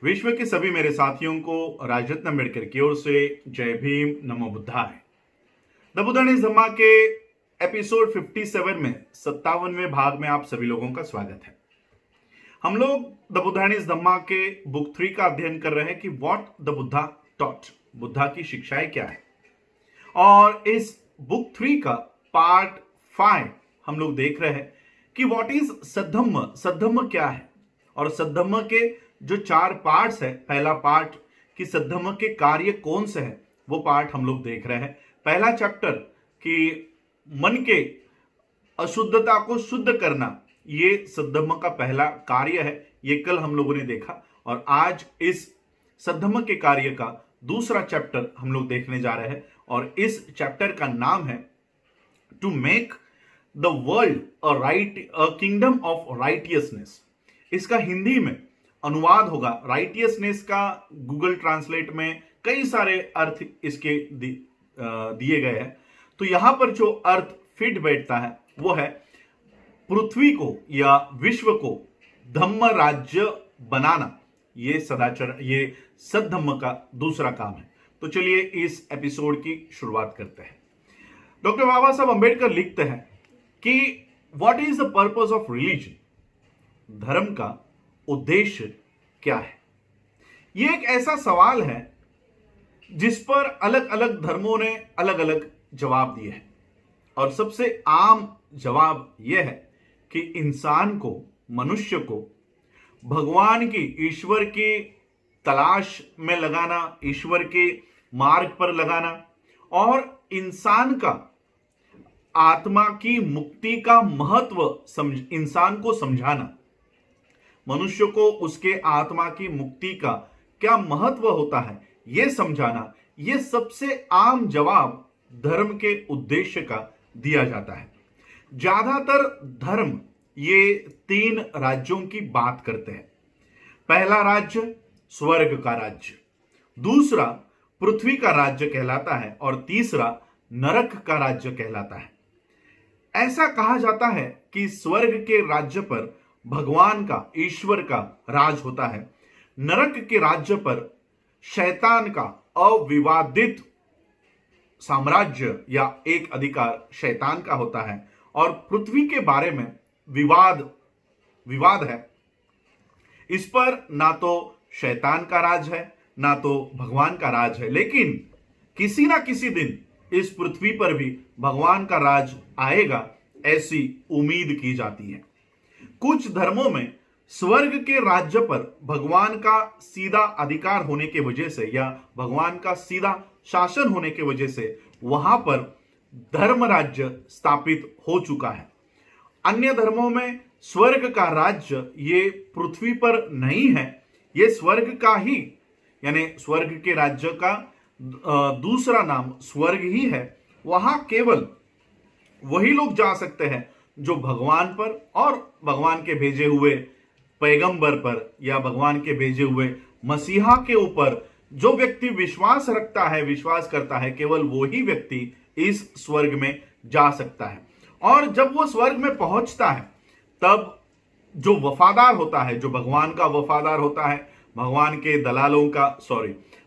विश्व के सभी मेरे साथियों को राजरत्न अम्बेडकर की ओर से जय भीम, नमो बुद्धाय। द बुद्धानीज धम्मा के एपिसोड 57 में 57वें भाग में आप सभी लोगों का स्वागत है। हम लोग द बुद्धानीज धम्मा के बुक 3 का अध्ययन कर रहे हैं कि what the Buddha taught, Buddha की शिक्षाएं क्या है। और इस बुक 3 का पार्ट 5 हम लोग देख रहे हैं कि व्हाट इज सद्धम्म, सद्धम्म क्या है। और सद्धम्म के जो 4 पार्ट्स है, पहला पार्ट कि सद्धम्म के कार्य कौन से है, वो पार्ट हम लोग देख रहे हैं। पहला चैप्टर कि मन के अशुद्धता को शुद्ध करना, ये सद्धम्म का पहला कार्य है, ये कल हम लोगों ने देखा। और आज इस सद्धम्म के कार्य का दूसरा चैप्टर हम लोग देखने जा रहे हैं और इस चैप्टर का नाम है to make the world a kingdom of righteousness. इसका हिंदी में अनुवाद होगा, राइटियसनेस का गूगल ट्रांसलेट में कई सारे अर्थ इसके दिए गए हैं। तो यहां पर जो अर्थ फिट बैठता है वो है पृथ्वी को या विश्व को धम्म राज्य बनाना। ये सदाचार, ये सद्धम्म का दूसरा काम है। तो चलिए इस एपिसोड की शुरुआत करते हैं। डॉक्टर बाबा साहब अंबेडकर लिखते हैं कि what is the purpose of religion, धर्म का उद्देश्य क्या है। यह एक ऐसा सवाल है जिस पर अलग अलग धर्मों ने अलग अलग जवाब दिए हैं। और सबसे आम जवाब यह है कि इंसान को, मनुष्य को भगवान की, ईश्वर की तलाश में लगाना, ईश्वर के मार्ग पर लगाना और इंसान का आत्मा की मुक्ति का महत्व इंसान को समझाना, मनुष्य को उसके आत्मा की मुक्ति का क्या महत्व होता है यह समझाना, यह सबसे आम जवाब धर्म के उद्देश्य का दिया जाता है। ज्यादातर धर्म ये 3 राज्यों की बात करते हैं। पहला राज्य स्वर्ग का राज्य, दूसरा पृथ्वी का राज्य कहलाता है और तीसरा नरक का राज्य कहलाता है। ऐसा कहा जाता है कि स्वर्ग के राज्य पर भगवान का, ईश्वर का राज होता है। नरक के राज्य पर शैतान का अविवादित साम्राज्य या एक अधिकार शैतान का होता है। और पृथ्वी के बारे में विवाद है। इस पर ना तो शैतान का राज है ना तो भगवान का राज है, लेकिन किसी ना किसी दिन इस पृथ्वी पर भी भगवान का राज आएगा, ऐसी उम्मीद की जाती है। कुछ धर्मों में स्वर्ग के राज्य पर भगवान का सीधा अधिकार होने की वजह से या भगवान का सीधा शासन होने की वजह से वहां पर धर्म राज्य स्थापित हो चुका है। अन्य धर्मों में स्वर्ग का राज्य ये पृथ्वी पर नहीं है, ये स्वर्ग का ही, यानी स्वर्ग के राज्य का दूसरा नाम स्वर्ग ही है। वहां केवल वही लोग जा सकते हैं जो भगवान पर और भगवान के भेजे हुए पैगंबर पर या भगवान के भेजे हुए मसीहा के ऊपर जो व्यक्ति विश्वास रखता है, विश्वास करता है, केवल वही व्यक्ति इस स्वर्ग में जा सकता है। और जब वो स्वर्ग में पहुंचता है तब जो वफादार होता है, जो भगवान का वफादार होता है, भगवान के दलालों का,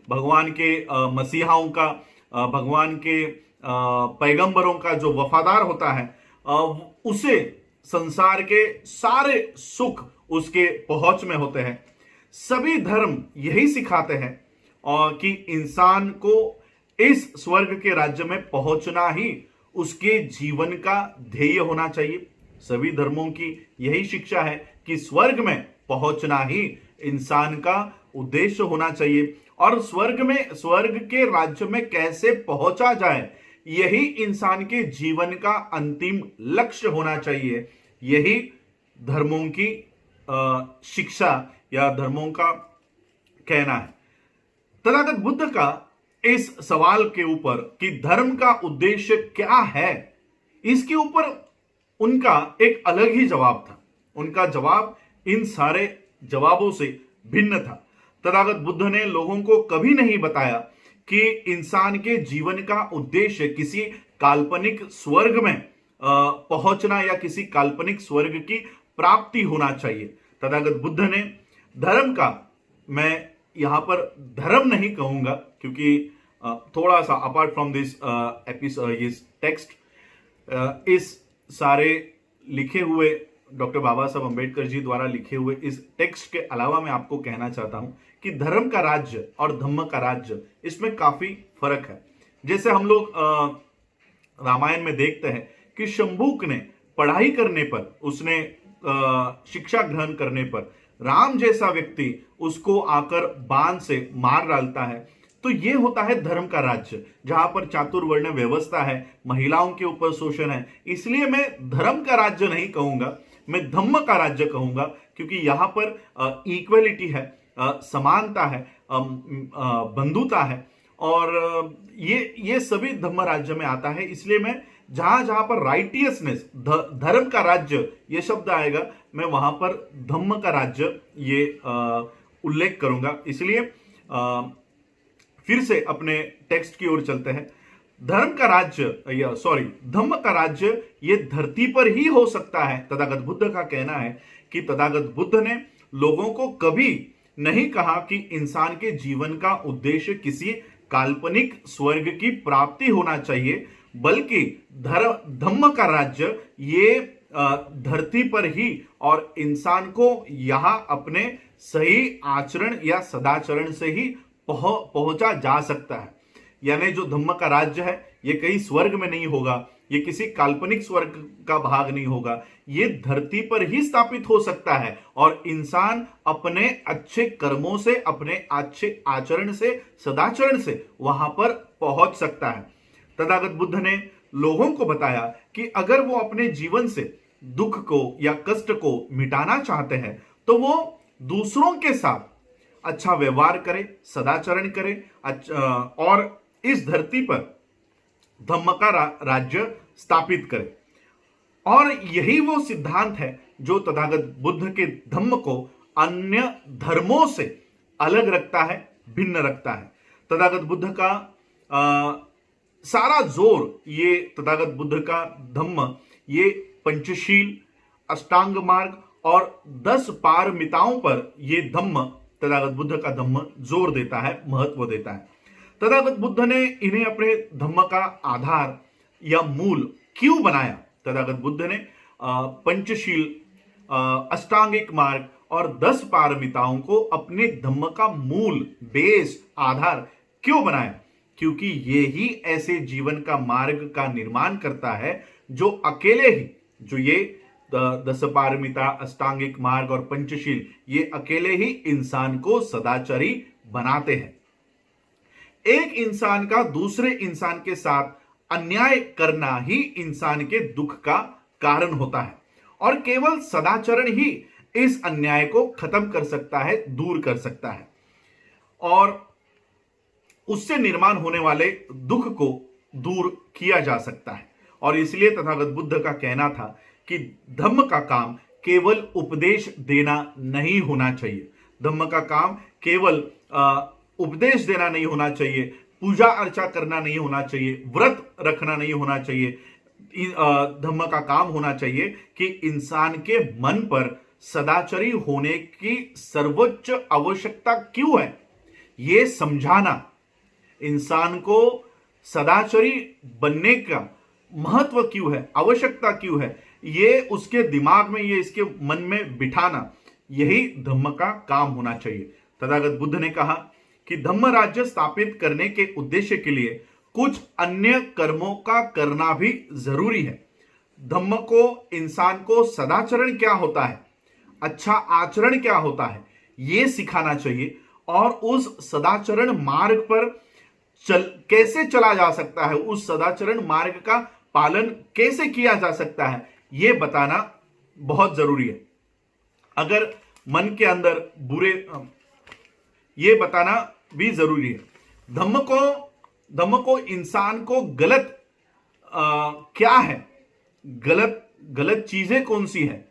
भगवान के मसीहाओं का, भगवान के पैगंबरों का जो वफादार होता है, उसे संसार के सारे सुख उसके पहुंच में होते हैं। सभी धर्म यही सिखाते हैं और कि इंसान को इस स्वर्ग के राज्य में पहुंचना ही उसके जीवन का ध्येय होना चाहिए। सभी धर्मों की यही शिक्षा है कि स्वर्ग में पहुंचना ही इंसान का उद्देश्य होना चाहिए। और स्वर्ग के राज्य में कैसे पहुंचा जाए, यही इंसान के जीवन का अंतिम लक्ष्य होना चाहिए। यही धर्मों की शिक्षा या धर्मों का कहना है। तथागत बुद्ध का इस सवाल के ऊपर कि धर्म का उद्देश्य क्या है, इसके ऊपर उनका एक अलग ही जवाब था। उनका जवाब इन सारे जवाबों से भिन्न था। तथागत बुद्ध ने लोगों को कभी नहीं बताया कि इंसान के जीवन का उद्देश्य किसी काल्पनिक स्वर्ग में पहुंचना या किसी काल्पनिक स्वर्ग की प्राप्ति होना चाहिए। तथागत बुद्ध ने धर्म का, मैं यहां पर धर्म नहीं कहूंगा, क्योंकि थोड़ा सा अपार्ट फ्रॉम दिस एपिसोड, इस टेक्स्ट, इस सारे लिखे हुए डॉक्टर बाबा साहब अंबेडकर जी द्वारा लिखे हुए इस टेक्स्ट के अलावा मैं आपको कहना चाहता हूं कि धर्म का राज्य और धम्म का राज्य, इसमें काफी फर्क है। जैसे हम लोग रामायण में देखते हैं कि शंभूक ने पढ़ाई करने पर, उसने शिक्षा ग्रहण करने पर राम जैसा व्यक्ति उसको आकर बाण से मार डालता है। तो ये होता है धर्म का राज्य, जहां पर चातुर्वर्ण व्यवस्था है, महिलाओं के ऊपर शोषण है। इसलिए मैं धर्म का राज्य नहीं कहूंगा, मैं धम्म का राज्य कहूंगा, क्योंकि यहां पर इक्वलिटी है, समानता है, बंधुता है, और ये सभी धम्म राज्य में आता है। इसलिए मैं जहां जहां पर राइटियसनेस, धर्म का राज्य ये शब्द आएगा, मैं वहां पर धम्म का राज्य ये उल्लेख करूंगा। इसलिए फिर से अपने टेक्स्ट की ओर चलते हैं। धर्म का राज्य, धम्म का राज्य ये धरती पर ही हो सकता है। तथागत बुद्ध का कहना है कि तथागत बुद्ध ने लोगों को कभी नहीं कहा कि इंसान के जीवन का उद्देश्य किसी काल्पनिक स्वर्ग की प्राप्ति होना चाहिए, बल्कि धम्म का राज्य ये धरती पर ही और इंसान को यहां अपने सही आचरण या सदाचरण से ही पहुंचा जा सकता है। यानी जो धम्म का राज्य है ये कहीं स्वर्ग में नहीं होगा, ये किसी काल्पनिक स्वर्ग का भाग नहीं होगा, ये धरती पर ही स्थापित हो सकता है और इंसान अपने अच्छे कर्मों से, अपने अच्छे आचरण से, सदाचरण से वहां पर पहुंच सकता है। तथागत बुद्ध ने लोगों को बताया कि अगर वो अपने जीवन से दुख को या कष्ट को मिटाना चाहते हैं तो वो दूसरों के साथ अच्छा व्यवहार करे, सदाचरण करे, और इस धरती पर धम्म का राज्य स्थापित करे। और यही वो सिद्धांत है जो तथागत बुद्ध के धम्म को अन्य धर्मों से अलग रखता है, भिन्न रखता है। तथागत बुद्ध का सारा जोर, ये तथागत बुद्ध का धम्म ये पंचशील, अष्टांग मार्ग और 10 पारमिताओं पर ये धम्म, तथागत बुद्ध का धम्म जोर देता है, महत्व देता है। तथागत बुद्ध ने इन्हें अपने धम्म का आधार या मूल क्यों बनाया? तथागत बुद्ध ने पंचशील, अष्टांगिक मार्ग और 10 पारमिताओं को अपने धम्म का मूल, बेस, आधार क्यों बनाया? क्योंकि ये ही ऐसे जीवन का मार्ग का निर्माण करता है जो अकेले ही, जो ये 10 पारमिता, अष्टांगिक मार्ग और पंचशील, ये अकेले ही इंसान को सदाचारी बनाते हैं। एक इंसान का दूसरे इंसान के साथ अन्याय करना ही इंसान के दुख का कारण होता है और केवल सदाचरण ही इस अन्याय को खत्म कर सकता है, दूर कर सकता है और उससे निर्माण होने वाले दुख को दूर किया जा सकता है। और इसलिए तथागत बुद्ध का कहना था कि धम्म का काम केवल उपदेश देना नहीं होना चाहिए। धम्म का काम केवल उपदेश देना नहीं होना चाहिए, पूजा अर्चा करना नहीं होना चाहिए, व्रत रखना नहीं होना चाहिए। धम्म का काम होना चाहिए कि इंसान के मन पर सदाचरी होने की सर्वोच्च आवश्यकता क्यों है, ये समझाना। इंसान को सदाचरी बनने का महत्व क्यों है, आवश्यकता क्यों है, ये उसके दिमाग में, ये इसके मन में बिठाना, यही धम्म का काम होना चाहिए। तथागत बुद्ध ने कहा कि धम्म राज्य स्थापित करने के उद्देश्य के लिए कुछ अन्य कर्मों का करना भी जरूरी है। धम्म को, इंसान को सदाचरण क्या होता है, अच्छा आचरण क्या होता है, यह सिखाना चाहिए और उस सदाचरण मार्ग पर कैसे चला जा सकता है, उस सदाचरण मार्ग का पालन कैसे किया जा सकता है, यह बताना बहुत जरूरी है। अगर मन के अंदर बुरे, यह बताना भी जरूरी है। धम्म को इंसान को गलत क्या है, गलत चीजें कौन सी है,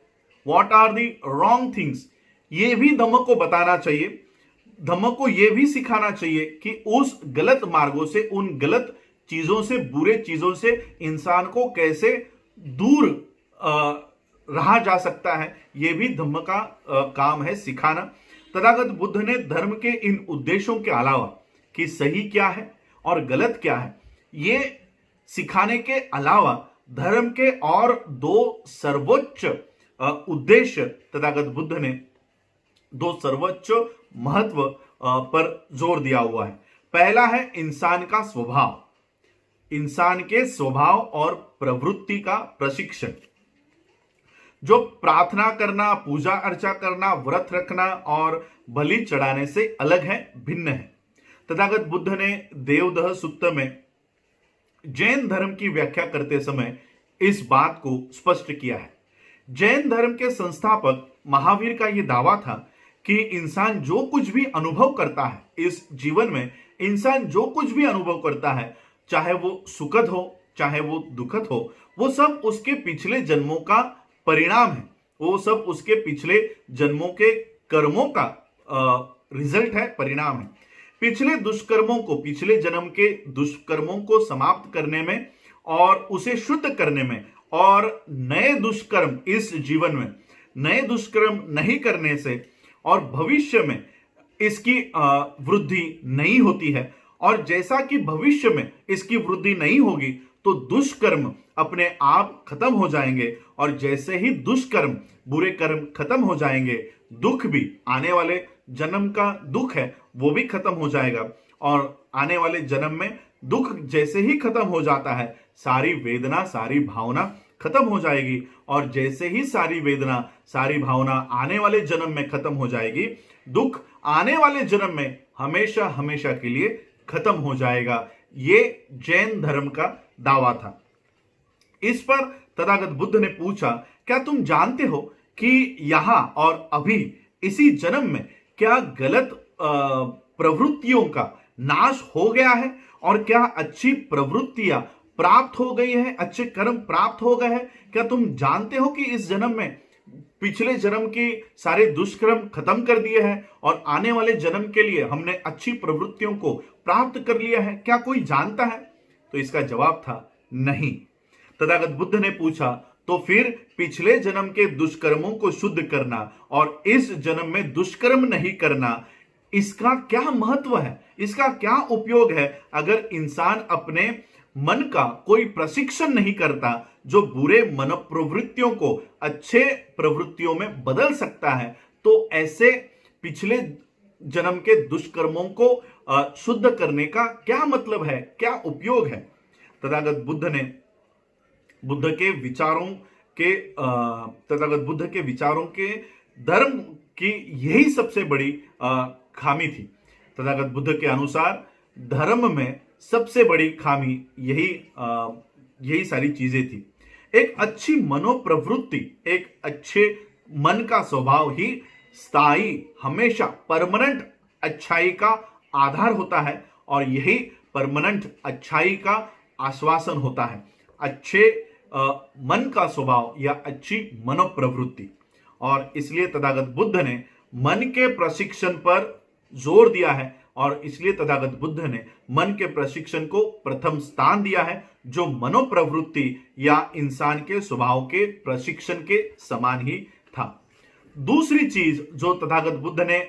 what are the wrong things, ये भी धम्म को बताना चाहिए। धम्म को यह भी सिखाना चाहिए कि उस गलत मार्गों से, उन गलत चीजों से, बुरे चीजों से इंसान को कैसे दूर रहा जा सकता है, यह भी धम्म का काम है, सिखाना। तथागत बुद्ध ने धर्म के इन उद्देश्यों के अलावा कि सही क्या है और गलत क्या है, ये सिखाने के अलावा धर्म के और दो सर्वोच्च उद्देश्य तथागत बुद्ध ने दो सर्वोच्च महत्व पर जोर दिया हुआ है। पहला है इंसान का स्वभाव, इंसान के स्वभाव और प्रवृत्ति का प्रशिक्षण, जो प्रार्थना करना, पूजा अर्चा करना, व्रत रखना और बलि चढ़ाने से अलग है, भिन्न है। तथागत बुद्ध ने देवदह सूत्र में जैन धर्म की व्याख्या करते समय इस बात को स्पष्ट किया है। जैन धर्म के संस्थापक महावीर का यह दावा था कि इंसान जो कुछ भी अनुभव करता है इस जीवन में, इंसान जो कुछ भी अनुभव करता है, चाहे वो सुखद हो चाहे वो दुखद हो, वो सब उसके पिछले जन्मों का परिणाम है, वो सब उसके पिछले जन्मों के कर्मों का रिजल्ट है, परिणाम है। पिछले जन्म के दुष्कर्मों को समाप्त करने में और उसे शुद्ध करने में और नए दुष्कर्म इस जीवन में नए दुष्कर्म नहीं करने से और भविष्य में इसकी वृद्धि नहीं होती है। और जैसा कि भविष्य में इसकी वृद्धि नहीं होगी तो दुष्कर्म अपने आप खत्म हो जाएंगे, और जैसे ही दुष्कर्म बुरे कर्म खत्म हो जाएंगे, दुख भी, आने वाले जन्म का दुख है वो भी खत्म हो जाएगा। और आने वाले जन्म में दुख जैसे ही खत्म हो जाता है, सारी वेदना, सारी भावना खत्म हो जाएगी, और जैसे ही सारी वेदना, सारी भावना आने वाले जन्म में खत्म हो जाएगी, दुख आने वाले जन्म में हमेशा हमेशा के लिए खत्म हो जाएगा। ये जैन धर्म का दावा था। इस पर तथागत बुद्ध ने पूछा, क्या तुम जानते हो कि यहां और अभी इसी जन्म में क्या गलत प्रवृत्तियों का नाश हो गया है और क्या अच्छी प्रवृत्तियां प्राप्त हो गई है, अच्छे कर्म प्राप्त हो गए हैं? क्या तुम जानते हो कि इस जन्म में पिछले जन्म के सारे दुष्कर्म खत्म कर दिए हैं और आने वाले जन्म के लिए हमने अच्छी प्रवृत्तियों को प्राप्त कर लिया है? क्या कोई जानता है? तो इसका जवाब था नहीं। तथागत बुद्ध ने पूछा, तो फिर पिछले जन्म के दुष्कर्मों को शुद्ध करना और इस जन्म में दुष्कर्म नहीं करना, इसका क्या महत्व है, इसका क्या उपयोग है अगर इंसान अपने मन का कोई प्रशिक्षण नहीं करता जो बुरे मन प्रवृत्तियों को अच्छे प्रवृत्तियों में बदल सकता है? तो ऐसे पिछले जन्म के दुष्कर्मों को शुद्ध करने का क्या मतलब है, क्या उपयोग है? तथागत बुद्ध के विचारों के धर्म की यही सबसे बड़ी खामी थी। तथागत बुद्ध के अनुसार धर्म में सबसे बड़ी खामी यही सारी चीजें थी। एक अच्छी मनोप्रवृत्ति, एक अच्छे मन का स्वभाव ही स्थायी, हमेशा परमानेंट अच्छाई का आधार होता है, और यही परमानेंट अच्छाई का आश्वासन होता है। अच्छे मन का स्वभाव या अच्छी मनोप्रवृत्ति। और इसलिए तथागत बुद्ध ने मन के प्रशिक्षण पर जोर दिया है, और इसलिए तथागत बुद्ध ने मन के प्रशिक्षण को प्रथम स्थान दिया है, जो मनोप्रवृत्ति या इंसान के स्वभाव के प्रशिक्षण के समान ही था। दूसरी चीज जो तथागत बुद्ध ने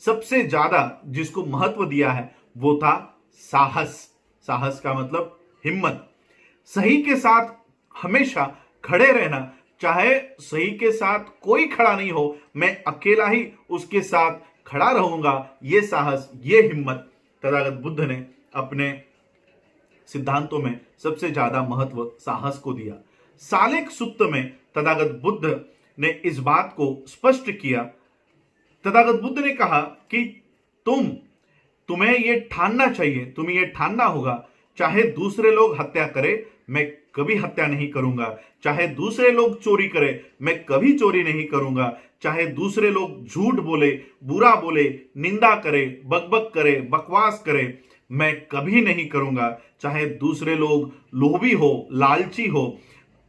सबसे ज्यादा जिसको महत्व दिया है वो था साहस। साहस का मतलब हिम्मत, सही के साथ हमेशा खड़े रहना, चाहे सही के साथ कोई खड़ा नहीं हो, मैं अकेला ही उसके साथ खड़ा रहूंगा। ये साहस, ये हिम्मत तथागत बुद्ध ने अपने सिद्धांतों में सबसे ज्यादा महत्व साहस को दिया। सालेक सूत्र में तथागत बुद्ध ने इस बात को स्पष्ट किया। तथागत बुद्ध ने कहा कि तुम्हें यह ठानना चाहिए, तुम्हें यह ठानना होगा, चाहे दूसरे लोग हत्या करें, मैं कभी हत्या नहीं करूंगा। चाहे दूसरे लोग चोरी करें, मैं कभी चोरी नहीं करूंगा। चाहे दूसरे लोग झूठ बोले, बुरा बोले, निंदा करे, बकबक करे, बकवास करे, मैं कभी नहीं करूंगा। चाहे दूसरे लोग लोभी हो, लालची हो,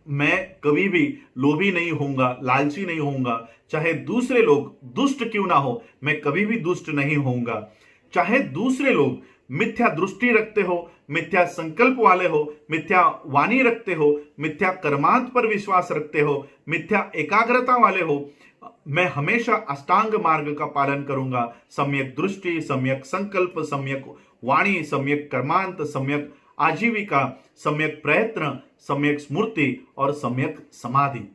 मैं कभी भी लोभी नहीं होऊंगा, लालची नहीं होऊंगा। चाहे दूसरे लोग दुष्ट क्यों ना हो, मैं कभी भी दुष्ट नहीं होऊंगा। चाहे दूसरे लोग मिथ्या दृष्टि रखते हो, मिथ्या संकल्प वाले हो, मिथ्या वाणी रखते हो, मिथ्या कर्मांत पर विश्वास रखते हो, मिथ्या एकाग्रता वाले हो, मैं हमेशा अष्टांग मार्ग का पालन करूंगा। सम्यक दृष्टि, सम्यक संकल्प, सम्यक वाणी, सम्यक कर्मांत, सम्यक आजीविका, सम्यक प्रयत्न, सम्यक स्मृति और सम्यक समाधि।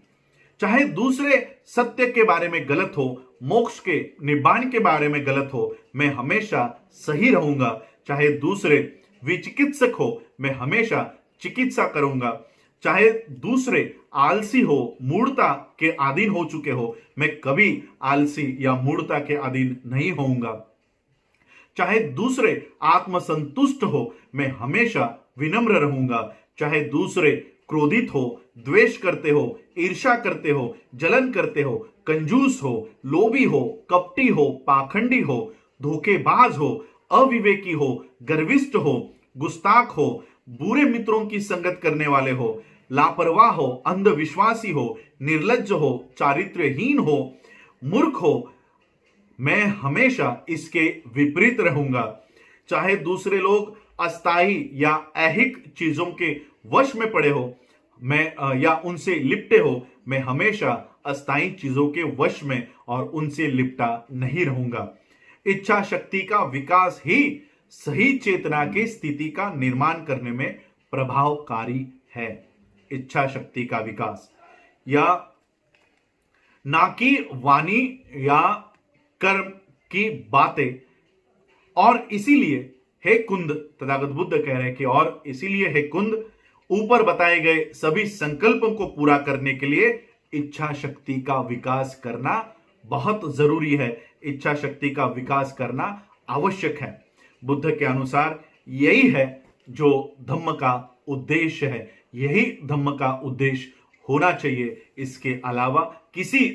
चाहे दूसरे सत्य के बारे में गलत हो, मोक्ष के निब्बाण के बारे में गलत हो, मैं हमेशा सही रहूंगा। चाहे दूसरे विचिकित्सक हो, मैं हमेशा चिकित्सा करूंगा। चाहे दूसरे आलसी हो, मूढ़ता के अधीन हो चुके हो, मैं कभी आलसी या मूढ़ता के अधीन नहीं होऊंगा। चाहे दूसरे आत्मसंतुष्ट हो, मैं हमेशा विनम्र रहूंगा। चाहे दूसरे क्रोधित हो, द्वेष करते हो, ईर्ष्या करते हो, जलन करते हो, कंजूस हो, लोभी हो, कपटी हो, पाखंडी हो, धोखेबाज हो, अविवेकी हो, गर्विष्ठ हो, गुस्ताख हो, बुरे मित्रों की संगत करने वाले हो, लापरवाह हो, अंधविश्वासी हो, निर्लज्ज हो, चारित्र्यहीन हो, मूर्ख हो, मैं हमेशा इसके विपरीत रहूंगा। चाहे दूसरे लोग अस्थाई या ऐहिक चीजों के वश में पड़े हो, मैं या उनसे लिपटे हो, मैं हमेशा अस्थाई चीजों के वश में और उनसे लिपटा नहीं रहूंगा। इच्छा शक्ति का विकास ही सही चेतना की स्थिति का निर्माण करने में प्रभावकारी है। इच्छा शक्ति का विकास, या ना कि वाणी या कर्म की बातें। और इसीलिए हे कुंद, तथागत बुद्ध कह रहे हैं कि और इसीलिए हे कुंद, ऊपर बताए गए सभी संकल्पों को पूरा करने के लिए इच्छा शक्ति का विकास करना बहुत जरूरी है। इच्छा शक्ति का विकास करना आवश्यक है। बुद्ध के अनुसार यही है जो धम्म का उद्देश्य है, यही धम्म का उद्देश्य होना चाहिए। इसके अलावा किसी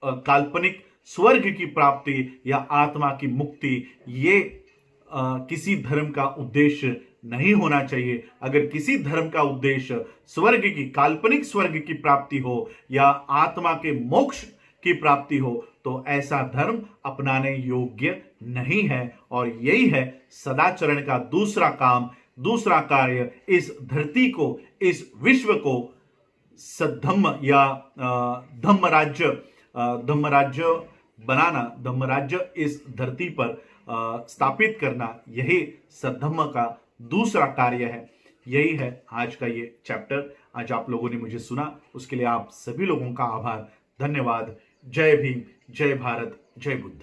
काल्पनिक स्वर्ग की प्राप्ति या आत्मा की मुक्ति, ये किसी धर्म का उद्देश्य नहीं होना चाहिए। अगर किसी धर्म का उद्देश्य स्वर्ग की, काल्पनिक स्वर्ग की प्राप्ति हो या आत्मा के मोक्ष की प्राप्ति हो, तो ऐसा धर्म अपनाने योग्य नहीं है। और यही है सदाचरण का दूसरा काम, दूसरा कार्य, इस धरती को, इस विश्व को सद्धम्म या धम्मराज्य बनाना, धम्मराज्य इस धरती पर स्थापित करना, यही सद्धम्म का दूसरा कार्य है। यही है आज का ये चैप्टर। आज आप लोगों ने मुझे सुना, उसके लिए आप सभी लोगों का आभार, धन्यवाद। जय भीम, जय भारत, जय बुद्ध।